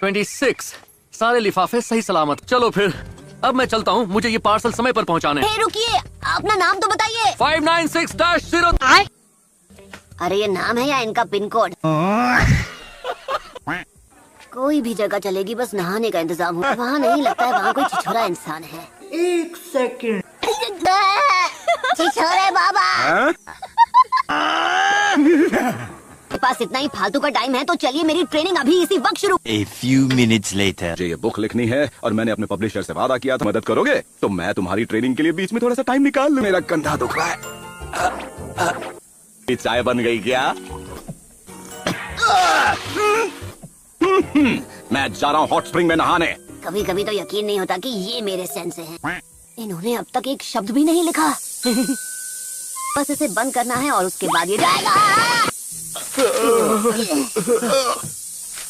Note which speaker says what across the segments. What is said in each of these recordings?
Speaker 1: 26 सारे लिफाफे सही सलामत। चलो फिर अब मैं चलता हूँ, मुझे ये पार्सल समय पर पहुँचाने।
Speaker 2: रुकिए, अपना नाम तो बताइए।
Speaker 1: 596-0।
Speaker 2: अरे ये नाम है या इनका पिन कोड? कोई भी जगह चलेगी, बस नहाने का इंतजाम हो। वहाँ नहीं लगता है वहाँ कोई छिछोरा इंसान है।
Speaker 3: 1 सेकंड।
Speaker 2: छिछोरे बाबा। मेरे पास इतना ही फालतू का टाइम है, तो चलिए मेरी ट्रेनिंग अभी इसी वक्त शुरू।
Speaker 4: A few minutes later.
Speaker 5: मुझे ये बुक लिखनी है और मैंने अपने पब्लिशर से वादा किया था, मदद करोगे तो मैं तुम्हारी ट्रेनिंग के लिए बीच में थोड़ा सा टाइम निकाल लूं। मेरा कंधा दुख रहा है। चाय बन गई क्या? मैं जा रहा हूँ हॉट स्प्रिंग में नहाने।
Speaker 2: कभी कभी तो यकीन नहीं होता कि ये मेरे सेंस हैं। इन्होंने अब तक एक शब्द भी नहीं लिखा। बस इसे बंद करना है और उसके बाद ये जाएगा।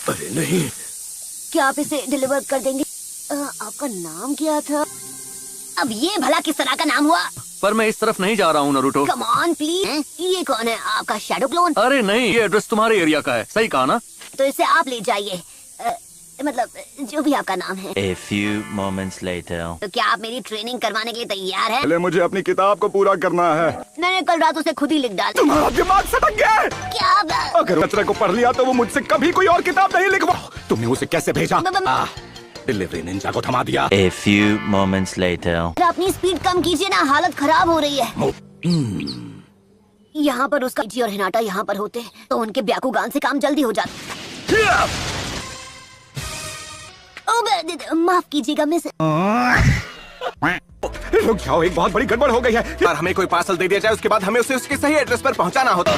Speaker 5: अरे नहीं,
Speaker 2: क्या आप इसे डिलीवर कर देंगे? आपका नाम क्या था? अब ये भला किस तरह का नाम हुआ?
Speaker 1: पर मैं इस तरफ नहीं जा रहा हूँ नरूटो।
Speaker 2: Come on please. ये कौन है? आपका शैडो क्लोन?
Speaker 1: अरे नहीं, ये एड्रेस तुम्हारे एरिया का है। सही कहा ना?
Speaker 2: तो इसे आप ले जाइए। मतलब जो भी आपका नाम है।
Speaker 4: A few moments later.
Speaker 2: तो क्या आप मेरी ट्रेनिंग करवाने के लिए तैयार हैं?
Speaker 5: पहले मुझे अपनी किताब को पूरा करना है।
Speaker 2: मैंने कल रात उसे खुद ही लिख डाला।
Speaker 5: तुम्हारा दिमाग सटक गया है।
Speaker 2: क्या?
Speaker 5: अगर कचरे को पढ़ लिया तो वो मुझसे कभी कोई और किताब नहीं लिखवा। तुमने उसे कैसे भेजा? डिलीवरी निंजा को थमा दिया।
Speaker 4: A few moments later.
Speaker 2: अपनी स्पीड कम कीजिए ना, हालत खराब हो रही है। यहाँ पर उसका जी और हिनाटा यहाँ पर होते तो उनके ब्याकू गान से काम जल्दी हो जाता। माफ कीजिएगा मिस।
Speaker 5: रुक जाओ, एक बहुत बड़ी गड़बड़ हो गई है। यार हमें कोई पार्सल दे दिया जाए, उसके बाद हमें उसे उसके सही एड्रेस पर पहुंचाना होता।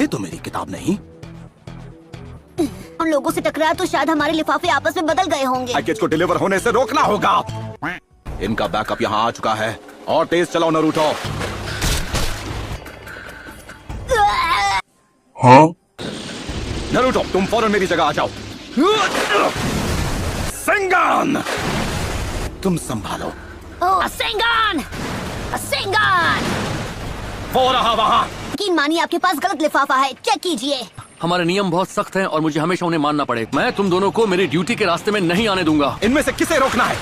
Speaker 5: ये तो मेरी किताब नहीं।
Speaker 2: उन लोगों से टकराया तो शायद हमारे लिफाफे आपस में बदल गए होंगे।
Speaker 5: पैकेज को डिलीवर होने से रोकना होगा। इनका बैकअप यहाँ आ चुका है और तेज चलाओ नरूटो।
Speaker 4: हाँ?
Speaker 5: नरूटो तुम फौरन मेरी जगह आ जाओ। सेंगान तुम संभालो।
Speaker 2: सेंगान! सेंगान!
Speaker 5: वो रहा वहाँ।
Speaker 2: यकीन मानिए आपके पास गलत लिफाफा है, चेक कीजिए।
Speaker 1: हमारे नियम बहुत सख्त हैं और मुझे हमेशा उन्हें मानना पड़े। मैं तुम दोनों को मेरी ड्यूटी के रास्ते में नहीं आने दूंगा।
Speaker 5: इनमें से किसे रोकना है?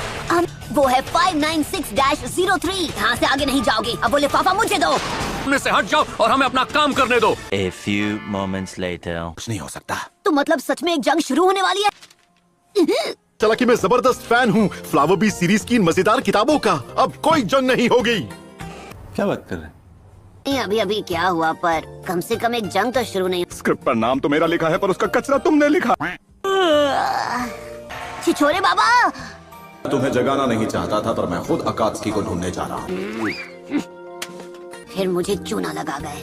Speaker 2: वो है 596-03। यहाँ से आगे नहीं जाओगे। अब वो लिफाफा मुझे दो।
Speaker 1: उनमें से हट जाओ और हमें अपना काम करने दो।
Speaker 4: A few moments later.
Speaker 5: कुछ नहीं हो सकता।
Speaker 2: तो मतलब सच में एक जंग शुरू होने वाली है?
Speaker 6: चला कि मैं जबरदस्त फैन हूँ फ्लावर बी सीरीज की इन मजेदार किताबों का। अब कोई जंग नहीं होगी।
Speaker 4: क्या बात कर रहे हैं?
Speaker 2: अभी अभी क्या हुआ, पर कम से कम एक जंग तो शुरू नहीं।
Speaker 5: स्क्रिप्ट पर नाम तो मेरा लिखा है पर उसका कचरा तुमने लिखा।
Speaker 2: छिछोरे बाबा।
Speaker 5: तुम्हें जगाना नहीं चाहता था पर मैं खुद अकात्सुकी को ढूंढने जा रहा हूँ।
Speaker 2: फिर मुझे चूना लगा गए।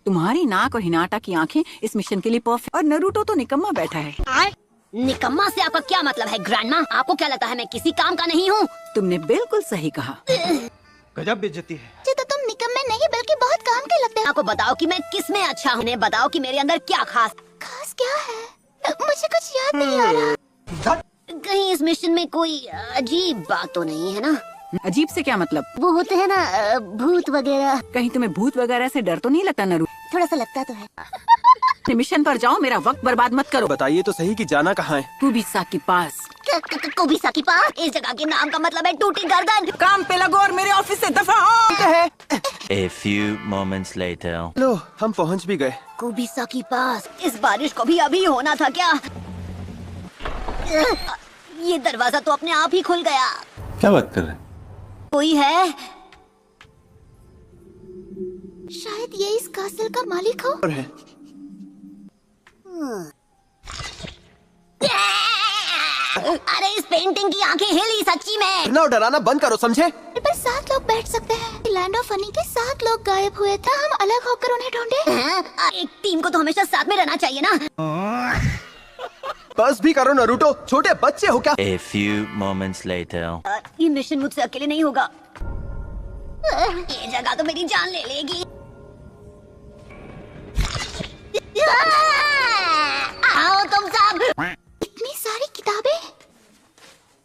Speaker 7: तुम्हारी नाक और हिनाटा की आंखें इस मिशन के लिए परफेक्ट। और नरूटो तो निकम्मा बैठा है।
Speaker 2: निकम्मा से आपका क्या मतलब है ग्रैंडमा? आपको क्या लगता है मैं किसी काम का नहीं हूँ?
Speaker 7: तुमने बिल्कुल सही कहा।
Speaker 3: गजब बेइज्जती है।
Speaker 2: तो तुम निकम्मे नहीं बल्कि बहुत काम के लगते हैं। आपको बताओ कि मैं किस में अच्छा हूँ। बताओ कि मेरे अंदर क्या खास क्या है? मुझे कुछ याद नहीं आ रहा। कहीं इस मिशन में कोई अजीब बात तो नहीं है ना?
Speaker 7: अजीब से क्या मतलब?
Speaker 2: वो होते हैं ना भूत वगैरह।
Speaker 7: कहीं तुम्हें भूत वगैरह से डर तो नहीं लगता नरू?
Speaker 2: थोड़ा सा लगता तो है।
Speaker 7: मिशन पर जाओ, मेरा वक्त बर्बाद मत करो।
Speaker 3: बताइए तो सही कि जाना कहाँ है?
Speaker 7: कुबिसा के पास।
Speaker 2: कुबिसा के पास? इस जगह के नाम का मतलब है टूटी गर्दन।
Speaker 7: काम पे लगो और मेरे ऑफिस से दफा हो।
Speaker 4: A few moments later.
Speaker 3: लो हम पहुँच भी गए।
Speaker 2: कुबिसा के पास। इस बारिश को भी अभी होना था क्या? ये दरवाजा तो अपने आप ही खुल गया।
Speaker 4: क्या बात कर रहे हैं?
Speaker 2: कोई है? शायद ये इस कासल का मालिक हो।
Speaker 3: है।
Speaker 2: अरे इस पेंटिंग की आंखें हिली सच्ची में।
Speaker 3: ना डराना बंद करो, समझे?
Speaker 2: पर 7 लोग बैठ सकते हैं। लैंड ऑफ फनी के 7 लोग गायब हुए थे। हम अलग होकर उन्हें ढूंढे। एक टीम को तो हमेशा साथ में रहना चाहिए ना।
Speaker 3: बस भी करो नरूटो, छोटे बच्चे हो क्या?
Speaker 4: A few moments later.
Speaker 2: ये मिशन मुझसे अकेले नहीं होगा। ये जगह तो मेरी जान ले लेगी। आओ तुम सब। इतनी सारी किताबें।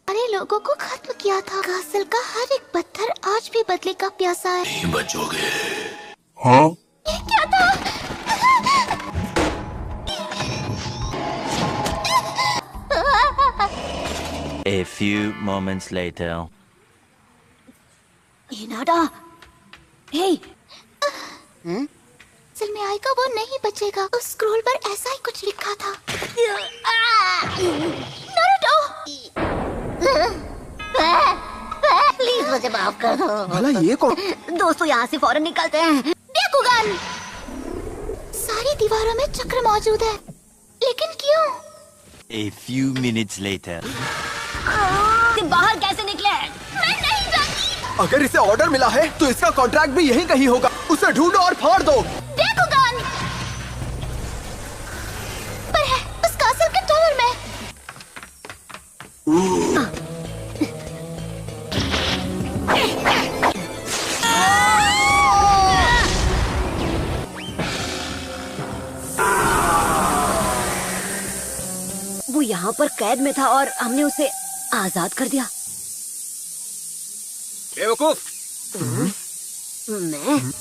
Speaker 2: अरे लोगों को खत्म किया। किया था। कासल का हर एक पत्थर आज भी बदले का प्यासा है। नहीं बचोगे। हाँ? ये क्या था?
Speaker 4: A few moments later.
Speaker 2: Hinata, hey, असल में आएगा वो नहीं बचेगा। उस स्क्रोल पर ऐसा ही कुछ लिखा था। नारुतो! प्लीज मुझे माफ कर दो।
Speaker 3: भला ये कौन?
Speaker 2: दोस्तों यहाँ से फौरन निकलते हैं। ब्याकुगन! सारी दीवारों में चक्र मौजूद है, लेकिन क्यों?
Speaker 4: A few minutes later.
Speaker 2: बाहर कैसे निकले? मैं नहीं जानती।
Speaker 3: अगर इसे ऑर्डर मिला है तो इसका कॉन्ट्रैक्ट भी यहीं कहीं होगा। उसे ढूंढो और फाड़ दो।
Speaker 2: ब्याकुगन! पर है उस कासल के टावर में। वो यहाँ पर कैद में था और हमने उसे आजाद कर दिया।
Speaker 5: बेवकूफ!
Speaker 2: मैं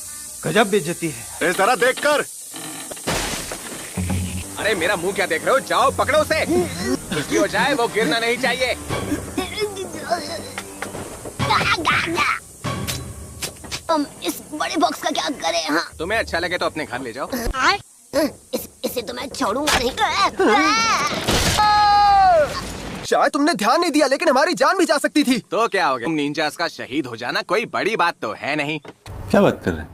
Speaker 3: गजब बेइज्जती है।
Speaker 6: जरा देख कर।
Speaker 5: अरे मेरा मुंह क्या देख रहे हो? जाओ पकड़ो उसे। कुछ भी हो जाए वो गिरना नहीं चाहिए।
Speaker 2: हम इस बड़े बॉक्स का क्या करें? हाँ,
Speaker 5: तुम्हें अच्छा लगे तो अपने घर ले जाओ।
Speaker 2: इसे तो मैं छोड़ूंगा नहीं।
Speaker 3: शायद तुमने ध्यान नहीं दिया, लेकिन हमारी जान भी जा सकती थी।
Speaker 5: तो क्या हो गया? तुम निंजास का शहीद हो जाना कोई बड़ी बात तो है नहीं।
Speaker 4: क्या बात कर रहे हैं?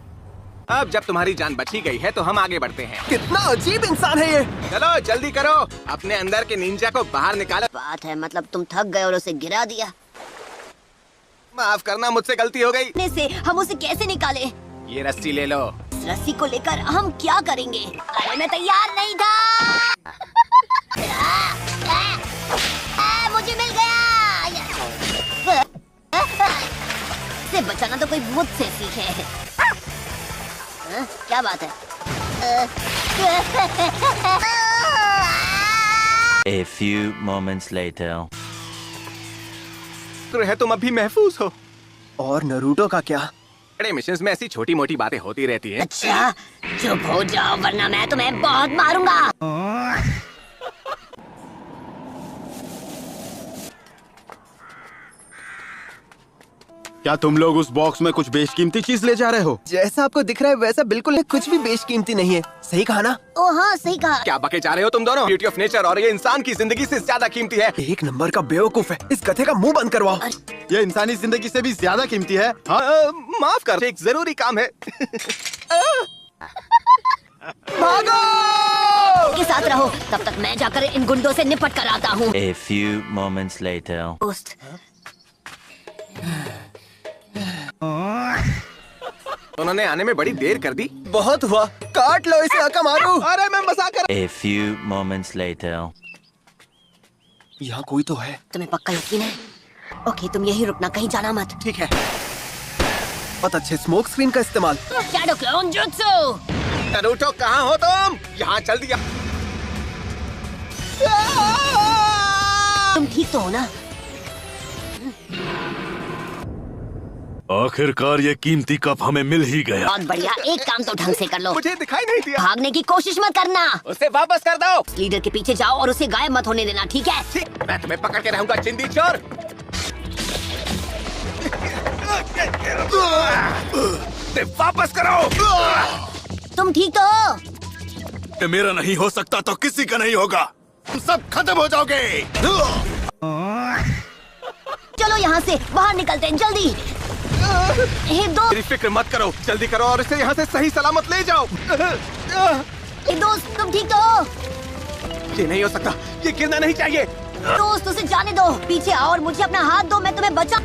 Speaker 5: अब जब तुम्हारी जान बची गई है तो हम आगे बढ़ते हैं।
Speaker 3: कितना अजीब इंसान है ये।
Speaker 5: चलो जल्दी करो, अपने अंदर के निंजा को बाहर निकालो।
Speaker 2: बात है, मतलब तुम थक गए और उसे गिरा दिया।
Speaker 5: माफ करना, मुझसे गलती हो गई।
Speaker 2: अपने से हम उसे कैसे निकाले?
Speaker 5: ये रस्सी ले लो।
Speaker 2: इस रस्सी को लेकर हम क्या करेंगे? अरे मैं तैयार नहीं था। मुझे मिल गया। इसे बचाना तो कोई मुझसे सीखे। क्या बात है?
Speaker 4: A few moments later.
Speaker 5: है तुम अभी महफूज हो।
Speaker 3: और नरूटो का क्या?
Speaker 5: बड़े मिशंस में ऐसी छोटी मोटी बातें होती रहती हैं।
Speaker 2: अच्छा, चुप हो जाओ वरना मैं तुम्हें बहुत मारूंगा।
Speaker 6: क्या तुम लोग उस बॉक्स में कुछ बेशकीमती चीज ले जा रहे हो?
Speaker 3: जैसा आपको दिख रहा है वैसा बिल्कुल नहीं, कुछ भी बेशकीमती नहीं है। सही कहा ना?
Speaker 2: ओ हाँ, सही कहा।
Speaker 5: क्या बके जा रहे हो तुम दोनों? ब्यूटी ऑफ नेचर और ये इंसान की जिंदगी से ज्यादा कीमती है।
Speaker 3: एक नंबर का बेवकूफ है। इस कथे का मुंह बंद करवाओ।
Speaker 6: ये इंसानी जिंदगी से भी ज्यादा कीमती है। हाँ?
Speaker 5: माफ कर, एक जरूरी काम है।
Speaker 3: भागो!
Speaker 2: के साथ रहो, तब तक मैं जाकर इन गुंडों से निपट कर आता हूँ।
Speaker 4: A few moments later.
Speaker 2: दोस्त,
Speaker 5: उन्होंने आने में बड़ी देर कर दी।
Speaker 3: बहुत हुआ, काट लो इसे, आका मारू।
Speaker 5: अरे मैं मजाक कर।
Speaker 4: A few moments later.
Speaker 3: यहाँ कोई तो है।
Speaker 2: तुम्हें पक्का यकीन है? ओके, तुम यही रुकना, कहीं जाना मत।
Speaker 5: ठीक है।
Speaker 3: बहुत अच्छे स्मोक स्क्रीन का इस्तेमाल।
Speaker 2: Shadow clone jutsu.
Speaker 5: नारुतो कहाँ हो तुम? यहाँ जल्दी आ।
Speaker 2: तुम ठीक तो हो ना?
Speaker 6: आखिरकार ये कीमती कप हमें मिल ही गया।
Speaker 2: बहुत बढ़िया, एक काम तो ढंग से कर लो।
Speaker 5: मुझे दिखाई नहीं दिया।
Speaker 2: भागने की कोशिश मत करना।
Speaker 5: उसे वापस कर दो।
Speaker 2: लीडर के पीछे जाओ और उसे गायब मत होने देना, ठीक है?
Speaker 5: ठीक, मैं तुम्हें पकड़ के रहूंगा चिंदी चोर। वापस करो।
Speaker 2: तुम ठीक तो हो?
Speaker 6: ये मेरा नहीं हो सकता तो किसी का नहीं होगा। तुम सब खत्म हो जाओगे।
Speaker 2: चलो यहाँ से बाहर निकलते हैं, जल्दी। हे दोस्त,
Speaker 5: मेरी फिक्र मत करो, जल्दी करो और इसे यहाँ से सही सलामत ले जाओ।
Speaker 2: हे दोस्त, तुम ठीक तो हो?
Speaker 5: ये नहीं हो सकता, ये गिरना नहीं चाहिए।
Speaker 2: दोस्त, उसे जाने दो। पीछे आओ और मुझे अपना हाथ दो, मैं तुम्हें बचा।